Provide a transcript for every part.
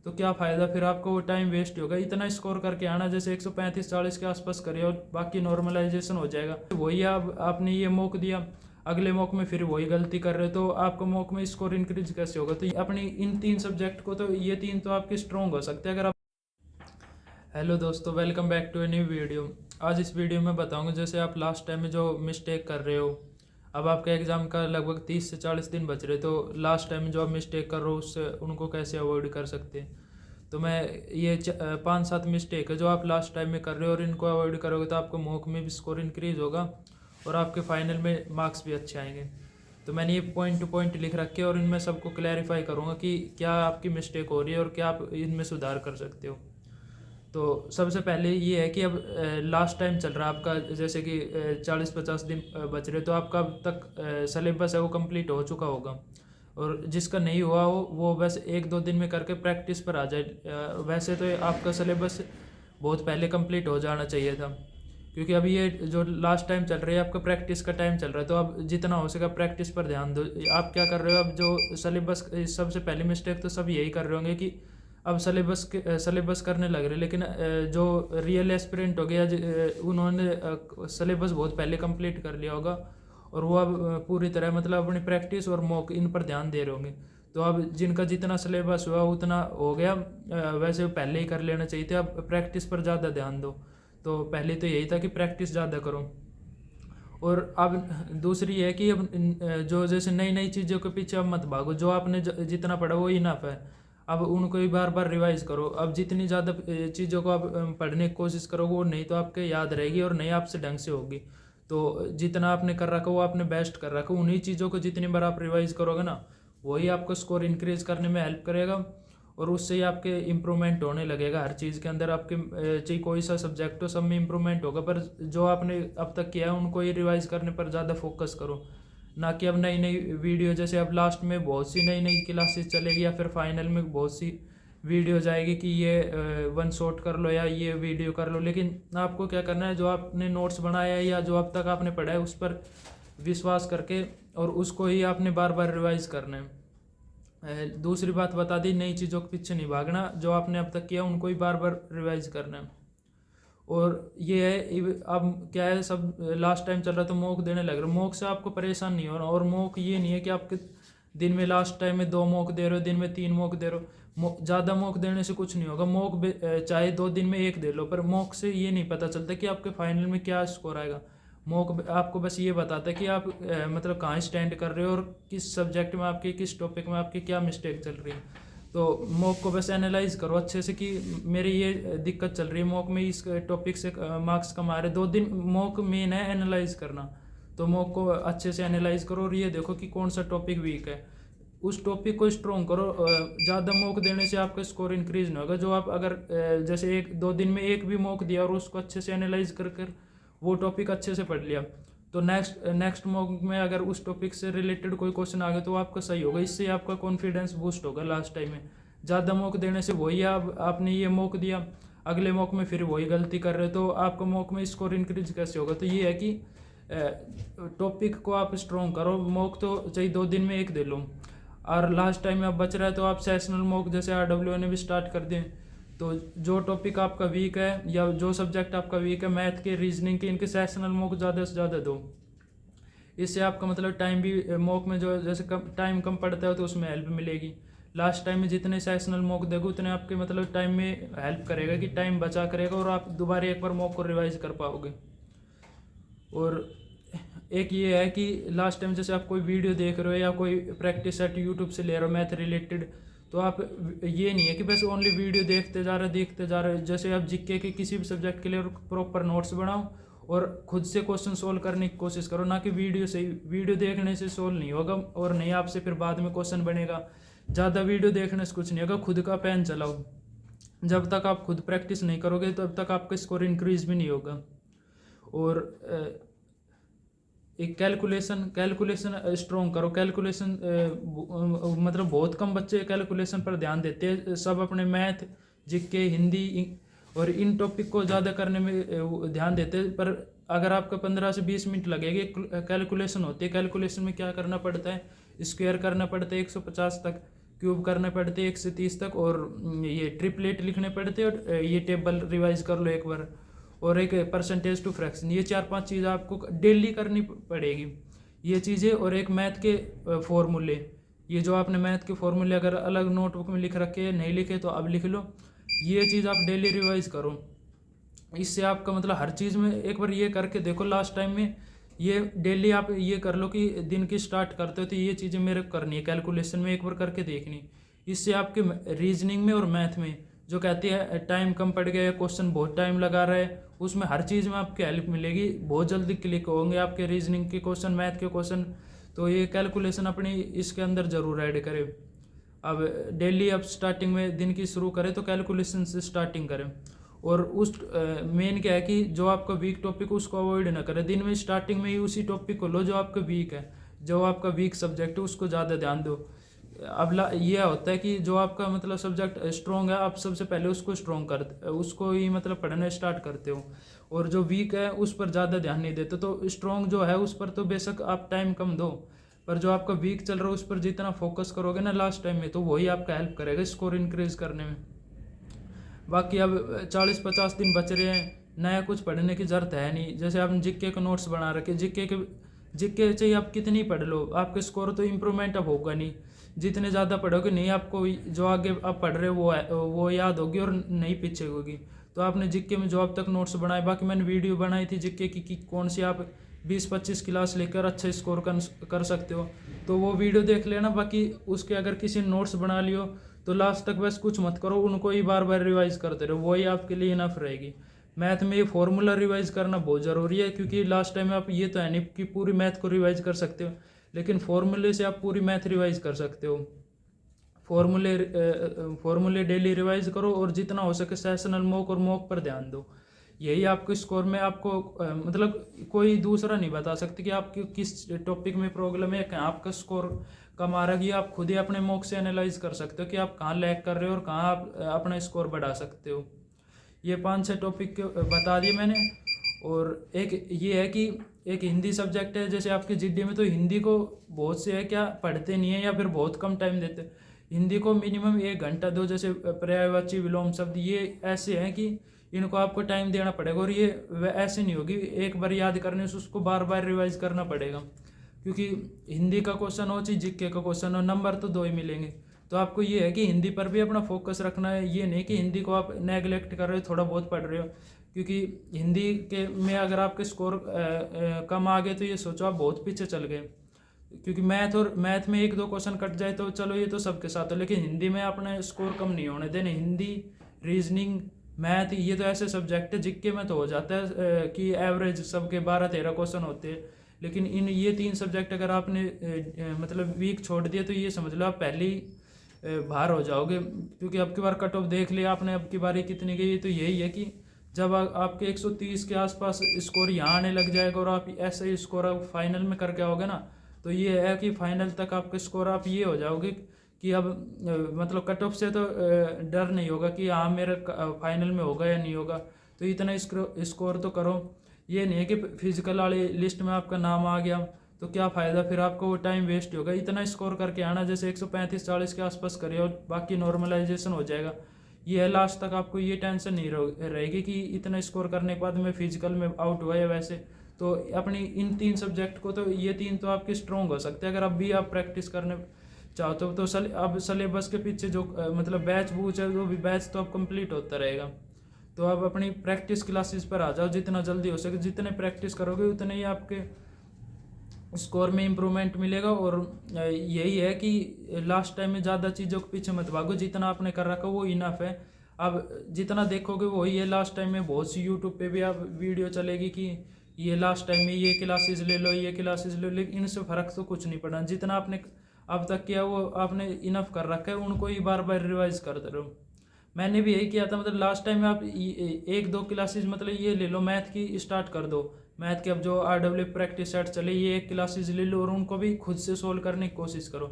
तो क्या फ़ायदा, फिर आपको वो टाइम वेस्ट होगा। इतना स्कोर करके आना, जैसे 135-40 के आसपास करिए और बाकी नॉर्मलाइजेशन हो जाएगा। वही आपने ये मॉक दिया, अगले मॉक में फिर वही गलती कर रहे हो, तो आपको मॉक में स्कोर इंक्रीज कैसे होगा। तो अपनी इन 3 सब्जेक्ट को, तो ये 3 तो आपके स्ट्रॉन्ग हो सकते हैं अगर आप। हेलो दोस्तों, welcome back to a new video. आज इस वीडियो में बताऊंगा, जैसे आप लास्ट टाइम में जो मिस्टेक कर रहे हो, अब आपका एग्ज़ाम का लगभग 30 से 40 दिन बच रहे, तो लास्ट टाइम में जो आप मिस्टेक कर रहे हो उससे उनको कैसे अवॉइड कर सकते हैं। तो मैं ये 5-7 मिस्टेक है जो आप लास्ट टाइम में कर रहे हो, और इनको अवॉइड करोगे तो आपको मॉक में भी स्कोर इंक्रीज होगा और आपके फाइनल में मार्क्स भी अच्छे आएंगे। तो मैंने ये पॉइंट टू पॉइंट लिख रखे और इनमें सबको क्लैरिफाई करूँगा कि क्या आपकी मिस्टेक हो रही है और क्या आप इनमें सुधार कर सकते हो। तो सबसे पहले ये है कि अब लास्ट टाइम चल रहा है आपका, जैसे कि 40-50 दिन बच रहे, तो आपका अब तक सिलेबस है वो कंप्लीट हो चुका होगा, और जिसका नहीं हुआ हो वो बस 1-2 दिन में करके प्रैक्टिस पर आ जाए। वैसे तो आपका सिलेबस बहुत पहले कंप्लीट हो जाना चाहिए था, क्योंकि अभी ये जो लास्ट टाइम चल रही है आपका प्रैक्टिस का टाइम चल रहा है, तो अब जितना हो सके प्रैक्टिस पर ध्यान दो। आप क्या कर रहे हो, अब जो सिलेबस, सबसे पहली मिस्टेक तो सब यही कर रहे होंगे कि अब सिलेबस करने लग रहे, लेकिन जो रियल एस्पिरेंट हो गया, उन्होंने सिलेबस बहुत पहले कंप्लीट कर लिया होगा, और वो अब पूरी तरह मतलब अपनी प्रैक्टिस और मॉक इन पर ध्यान दे रहे होंगे। तो अब जिनका जितना सिलेबस हुआ उतना हो गया, वैसे पहले ही कर लेना चाहिए था। अब प्रैक्टिस पर ज़्यादा ध्यान दो। तो पहले तो यही था कि प्रैक्टिस ज़्यादा करो। और अब दूसरी है कि अब जो जैसे नई नई चीज़ों के पीछे अब मत भागो, जो आपने जितना पढ़ा वो इनफ है। अब उनको ही बार बार रिवाइज करो। अब जितनी ज़्यादा चीज़ों को आप पढ़ने की कोशिश करोगे, वो नहीं तो आपके याद रहेगी और नहीं आपसे ढंग से होगी। तो जितना आपने कर रखा वो आपने बेस्ट कर रखा, उन्हीं चीज़ों को जितनी बार आप रिवाइज करोगे ना, वही आपको स्कोर इंक्रीज करने में हेल्प करेगा, और उससे ही आपके इम्प्रूवमेंट होने लगेगा हर चीज़ के अंदर। आपके चाहे कोई सा सब्जेक्ट हो, सब में इम्प्रूवमेंट होगा। पर जो आपने अब तक किया है उनको ही रिवाइज करने पर ज़्यादा फोकस करो, ना कि अब नई नई वीडियो, जैसे अब लास्ट में बहुत सी नई नई क्लासेस चलेगी, या फिर फाइनल में बहुत सी वीडियो जाएगी कि ये वन शॉट कर लो या ये वीडियो कर लो। लेकिन आपको क्या करना है, जो आपने नोट्स बनाया है या जो अब तक आपने पढ़ा है उस पर विश्वास करके, और उसको ही आपने बार बार रिवाइज करना है। दूसरी बात बता दी, नई चीज़ों के पीछे नहीं भागना, जो आपने अब तक किया उनको ही बार बार रिवाइज करना है। और ये है, अब क्या है, सब लास्ट टाइम चल रहा तो मॉक देने लग रहे। मॉक से आपको परेशान नहीं होना, और मॉक ये नहीं है कि आपके दिन में लास्ट टाइम में 2 मॉक दे रहे हो, दिन में 3 मॉक दे रहे हो। ज़्यादा मॉक देने से कुछ नहीं होगा। मॉक चाहे 2 दिन में 1 दे लो, पर मॉक से ये नहीं पता चलता कि आपके फाइनल में क्या स्कोर आएगा। मॉक आपको बस ये बताता है कि आप मतलब कहाँ स्टैंड कर रहे हो, और किस सब्जेक्ट में आपके, किस टॉपिक में आपकी क्या मिस्टेक चल रही है। तो मॉक को बस एनालाइज करो अच्छे से कि मेरी ये दिक्कत चल रही है मॉक में, इस टॉपिक से मार्क्स कम आ रहे। 2 दिन मॉक मेन है एनालाइज करना, तो मॉक को अच्छे से एनालाइज करो और ये देखो कि कौन सा टॉपिक वीक है, उस टॉपिक को स्ट्रॉन्ग करो। ज़्यादा मॉक देने से आपका स्कोर इंक्रीज नहीं होगा। जो आप अगर जैसे 1-2 दिन में एक भी मॉक दिया और उसको अच्छे से एनालाइज कर वो टॉपिक अच्छे से पढ़ लिया, तो नेक्स्ट मॉक में अगर उस टॉपिक से रिलेटेड कोई क्वेश्चन आ गया तो आपका सही होगा। इससे आपका कॉन्फिडेंस बूस्ट होगा लास्ट टाइम में। ज़्यादा मॉक देने से वही आपने ये मॉक दिया, अगले मॉक में फिर वही गलती कर रहे हो, तो आपका मॉक में स्कोर इंक्रीज कैसे होगा। तो ये है कि टॉपिक को आप स्ट्रॉन्ग करो। मॉक तो चाहिए 2 दिन में 1 दे लो, और लास्ट टाइम में आप बच रहा है तो आप सेशनल मॉक जैसे RWA ने भी स्टार्ट कर दें। तो जो टॉपिक आपका वीक है या जो सब्जेक्ट आपका वीक है, मैथ के, रीजनिंग के, इनके सेशनल मॉक ज़्यादा से ज़्यादा दो। इससे आपका मतलब टाइम भी मॉक में जो जैसे टाइम कम पड़ता है तो उसमें हेल्प मिलेगी। लास्ट टाइम में जितने सेशनल मॉक दोगे उतने आपके मतलब टाइम में हेल्प करेगा, कि टाइम बचा करेगा, और आप दोबारा एक बार मॉक को रिवाइज कर पाओगे। और एक ये है कि लास्ट टाइम जैसे आप कोई वीडियो देख रहे हो या कोई प्रैक्टिस सेट यूट्यूब से ले रहे हो मैथ रिलेटेड, तो आप ये नहीं है कि बस ओनली वीडियो देखते जा रहे। जैसे आप जीके के किसी भी सब्जेक्ट के लिए प्रॉपर नोट्स बनाओ और खुद से क्वेश्चन सोल्व करने की कोशिश करो, ना कि वीडियो से। वीडियो देखने से सोल्व नहीं होगा, और नहीं आपसे फिर बाद में क्वेश्चन बनेगा। ज़्यादा वीडियो देखने से कुछ नहीं होगा, खुद का पेन चलाओ। जब तक आप खुद प्रैक्टिस नहीं करोगे तब तक आपका स्कोर इंक्रीज भी नहीं होगा। और एक कैलकुलेशन स्ट्रॉन्ग करो। कैलकुलेशन मतलब बहुत कम बच्चे कैलकुलेशन पर ध्यान देते हैं। सब अपने मैथ, जीके, हिंदी और इन टॉपिक को ज़्यादा करने में ध्यान देते हैं। पर अगर आपका 15 से 20 मिनट लगेंगे, कैलकुलेशन होती है। कैलकुलेशन में क्या करना पड़ता है, स्क्वायर करना पड़ता है 150 तक, क्यूब करने पड़ते 1 से 30 तक, और ये ट्रिपलेट लिखने पड़ते, और ये टेबल रिवाइज कर लो एक बार, और एक परसेंटेज टू फ्रैक्शन। ये 4-5 चीज़ आपको डेली करनी पड़ेगी ये चीज़ें। और एक मैथ के फॉर्मूले, ये जो आपने मैथ के फॉर्मूले अगर अलग नोटबुक में लिख रखे नहीं लिखे तो अब लिख लो, ये चीज़ आप डेली रिवाइज करो। इससे आपका मतलब हर चीज़ में एक बार ये करके देखो। लास्ट टाइम में ये डेली आप ये कर लो कि दिन की स्टार्ट करते हो तो ये चीज़ें मेरे को करनी है, कैलकुलेशन में एक बार करके देखनी। इससे आपके रीजनिंग में और मैथ में जो कहती है टाइम कम पड़ गया, क्वेश्चन बहुत टाइम लगा रहा है, उसमें हर चीज़ में आपकी हेल्प मिलेगी। बहुत जल्दी क्लिक होंगे आपके रीजनिंग के क्वेश्चन, मैथ के क्वेश्चन। तो ये कैलकुलेशन अपनी इसके अंदर ज़रूर ऐड करें। अब डेली अब स्टार्टिंग में दिन की शुरू करें तो कैलकुलेशन से स्टार्टिंग करें। और उस मेन क्या है कि जो आपका वीक टॉपिक उसको अवॉइड ना करें। दिन में स्टार्टिंग में ही उसी टॉपिक को लो जो आपका वीक है, जो आपका वीक सब्जेक्ट है उसको ज़्यादा ध्यान दो। अब ये होता है कि जो आपका मतलब सब्जेक्ट स्ट्रॉन्ग है आप सबसे पहले उसको स्ट्रॉन्ग करते, उसको ही मतलब पढ़ना स्टार्ट करते हो, और जो वीक है उस पर ज़्यादा ध्यान नहीं देते। तो स्ट्रॉन्ग जो है उस पर तो बेशक आप टाइम कम दो, पर जो आपका वीक चल रहा है उस पर जितना फोकस करोगे ना लास्ट टाइम में, तो वही आपका हेल्प करेगा स्कोर इंक्रीज करने में। बाकी अब 40-50 दिन बच रहे हैं, नया कुछ पढ़ने की ज़रूरत है नहीं। जैसे आपने जीके के नोट्स बना रखे, जीके चाहिए आप कितनी पढ़ लो, आपके स्कोर तो इम्प्रूवमेंट अब होगा नहीं। जितने ज़्यादा पढ़ोगे नहीं आपको जो आगे आप पढ़ रहे हो वो याद होगी और नहीं पीछे होगी। तो आपने जीके में जो अब तक नोट्स बनाए, बाकी मैंने वीडियो बनाई थी जीके की कौन सी आप 20-25 क्लास लेकर अच्छा स्कोर कर सकते हो, तो वो वीडियो देख लेना। बाकी उसके अगर किसी नोट्स बना लियो तो लास्ट तक बस कुछ मत करो, उनको ही बार बार रिवाइज करते रहो, वही आपके लिए इनफ रहेगी। मैथ में ये फॉर्मूला रिवाइज करना बहुत ज़रूरी है, क्योंकि लास्ट टाइम आप ये तो है नहीं कि पूरी मैथ को रिवाइज कर सकते हो, लेकिन फॉर्मूले से आप पूरी मैथ रिवाइज कर सकते हो। फॉर्मूले डेली रिवाइज करो, और जितना हो सके सेशनल मॉक और मॉक पर ध्यान दो। यही आपके स्कोर में आपको मतलब कोई दूसरा नहीं बता सकते कि आपकी किस टॉपिक में प्रॉब्लम है, कहाँ आपका स्कोर कम आ रहा है। आप खुद ही अपने मॉक से एनालाइज कर सकते हो कि आप कहाँ लैग कर रहे हो और कहाँ आप अपना स्कोर बढ़ा सकते हो। ये 5-6 टॉपिक बता दिए मैंने। और एक ये है कि एक हिंदी सब्जेक्ट है, जैसे आपके जीडी में तो हिंदी को बहुत से है क्या पढ़ते नहीं है या फिर बहुत कम टाइम देते। हिंदी को मिनिमम 1 घंटा दो, जैसे पर्यायवाची विलोम शब्द ये ऐसे हैं कि इनको आपको टाइम देना पड़ेगा, और ये ऐसे नहीं होगी एक बार याद करने से उसको बार बार रिवाइज करना पड़ेगा, क्योंकि हिंदी का क्वेश्चन हो चाहे जीके का क्वेश्चन हो, नंबर तो 2 ही मिलेंगे। तो आपको ये है कि हिंदी पर भी अपना फोकस रखना है, ये नहीं कि हिंदी को आप नेगलेक्ट कर रहे हो, थोड़ा बहुत पढ़ रहे हो। क्योंकि हिंदी के में अगर आपके स्कोर कम आ गए तो ये सोचो आप बहुत पीछे चल गए, क्योंकि मैथ में 1-2 क्वेश्चन कट जाए तो चलो ये तो सबके साथ हो, लेकिन हिंदी में अपने स्कोर कम नहीं होने देने। हिंदी, रीजनिंग, मैथ ये तो ऐसे सब्जेक्ट है जिसके में तो हो जाता है कि एवरेज सबके 12-13 क्वेश्चन होते हैं, लेकिन इन ये 3 सब्जेक्ट अगर आपने मतलब वीक छोड़ दिया तो ये समझ लो आप पहले ही बाहर हो जाओगे। क्योंकि अब की बार कट ऑफ देख लिया आपने, अब की बारी कितनी गई, तो यही है कि जब आपके 130 के आसपास स्कोर यहाँ आने लग जाएगा और आप ऐसे ही स्कोर आप फाइनल में करके आओगे ना, तो ये है कि फाइनल तक आपके स्कोर आप ये हो जाओगे कि अब मतलब कट ऑफ से तो डर नहीं होगा कि हाँ मेरा फाइनल में होगा या नहीं होगा। तो इतना स्कोर तो करो, ये नहीं है कि फिजिकल वाली लिस्ट में आपका नाम आ गया तो क्या फ़ायदा, फिर आपको वो टाइम वेस्ट होगा। इतना स्कोर करके आना, जैसे 135-40 के आसपास करिए और बाकी नॉर्मलाइजेशन हो जाएगा। ये है लास्ट तक आपको ये टेंशन नहीं रहेगी कि इतना स्कोर करने के बाद मैं फिजिकल में आउट हुआ या वैसे। तो अपनी इन 3 सब्जेक्ट को तो ये 3 तो आपके स्ट्रॉन्ग हो सकते हैं अगर अब भी आप प्रैक्टिस करने चाहते हो। तो अब सिलेबस के पीछे जो मतलब बैच बूच है वो भी बैच तो अब कंप्लीट होता रहेगा। तो आप अपनी प्रैक्टिस क्लासेस पर आ जाओ जितना जल्दी हो सके। जितने प्रैक्टिस करोगे उतने ही आपके स्कोर में इम्प्रूवमेंट मिलेगा। और यही है कि लास्ट टाइम में ज़्यादा चीज़ों के पीछे मत भागो, जितना आपने कर रखा वो इनफ है। अब जितना देखोगे वही है। लास्ट टाइम में बहुत सी यूट्यूब पे भी आप वीडियो चलेगी कि ये लास्ट टाइम में ये क्लासेस ले लो, ये क्लासेस ले लो, लेकिन इनसे फ़र्क तो कुछ नहीं पड़ा। जितना आपने अब तक किया वो आपने इनफ कर रखा है, उनको ही बार बार रिवाइज करते रहो। मैंने भी यही किया था। मतलब लास्ट टाइम में आप 1-2 क्लासेस मतलब ये ले लो, मैथ की स्टार्ट कर दो। मैथ के अब जो RW प्रैक्टिस सेट चले ये 1 क्लासेस ले लो और उनको भी खुद से सोल्व करने की कोशिश करो,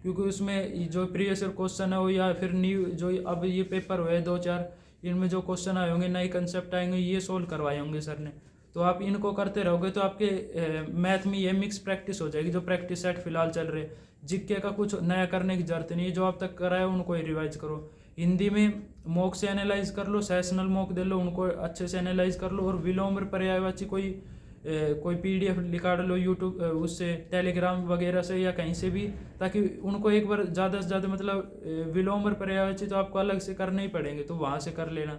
क्योंकि उसमें जो प्रीवियस ईयर क्वेश्चन है वो या फिर न्यू जो अब ये पेपर हुए 2-4 इनमें जो क्वेश्चन आए होंगे, नए कंसेप्ट आएंगे, ये सोल्व करवाए होंगे सर ने। तो आप इनको करते रहोगे तो आपके मैथ में ये मिक्स प्रैक्टिस हो जाएगी। जो प्रैक्टिस सेट फिलहाल चल रहे जीके का कुछ नया करने की जरूरत नहीं है, जो आप तक करा है उनको ही रिवाइज करो। हिंदी में मॉक से एनालाइज कर लो, सेशनल मॉक दे लो, उनको अच्छे से एनालाइज कर लो, और विलोम पर्यायवाची कोई पीडीएफ निकाल लो यूट्यूब उससे, टेलीग्राम वगैरह से या कहीं से भी, ताकि उनको एक बार ज़्यादा से ज़्यादा मतलब विलोम और पर्यायवाची तो आपको अलग से करने ही पड़ेंगे, तो वहाँ से कर लेना।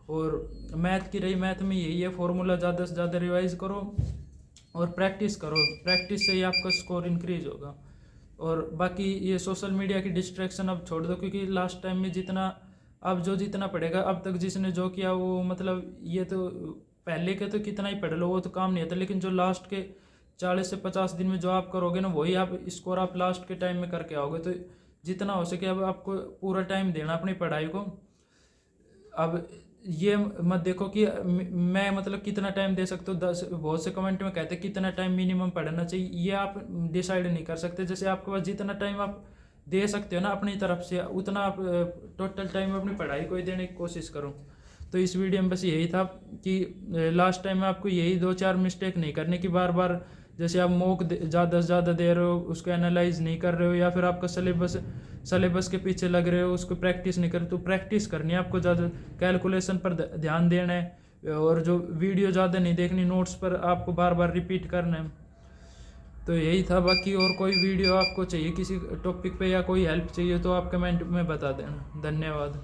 और मैथ की रही, मैथ में यही है, फॉर्मूला ज़्यादा से ज़्यादा रिवाइज करो और प्रैक्टिस करो, प्रैक्टिस से ही आपका स्कोर इंक्रीज होगा। और बाकी ये सोशल मीडिया की डिस्ट्रैक्शन अब छोड़ दो, क्योंकि लास्ट टाइम में जितना पढ़ेगा अब तक जिसने जो किया वो मतलब ये तो पहले के तो कितना ही पढ़ लो वो तो काम नहीं आता, लेकिन जो लास्ट के 40 से 50 दिन में जो आप करोगे ना वही आप स्कोर आप लास्ट के टाइम में करके आओगे। तो जितना हो सके अब आपको पूरा टाइम देना अपनी पढ़ाई को। अब ये मत देखो कि मैं मतलब कितना टाइम दे सकता हूँ, 10 बहुत से कमेंट में कहते हैं कितना टाइम मिनिमम पढ़ना चाहिए, ये आप डिसाइड नहीं कर सकते। जैसे आपके पास जितना टाइम आप दे सकते हो ना अपनी तरफ से, उतना आप टोटल टाइम अपनी पढ़ाई को ही देने की कोशिश करो। तो इस वीडियो में बस यही था कि लास्ट टाइम में आपको यही 2-4 मिस्टेक नहीं करने की, बार बार जैसे आप मॉक ज़्यादा से ज़्यादा दे रहे हो, उसको एनालाइज नहीं कर रहे हो, या फिर आपका सिलेबस के पीछे लग रहे हो, उसको प्रैक्टिस नहीं कर रहे, तो प्रैक्टिस करनी है आपको, ज़्यादा कैलकुलेशन पर ध्यान देना है, और जो वीडियो ज़्यादा नहीं देखनी, नोट्स पर आपको बार बार रिपीट करना है। तो यही था। बाकी और कोई वीडियो आपको चाहिए किसी टॉपिक पे या कोई हेल्प चाहिए तो आप कमेंट में बता देना। धन्यवाद।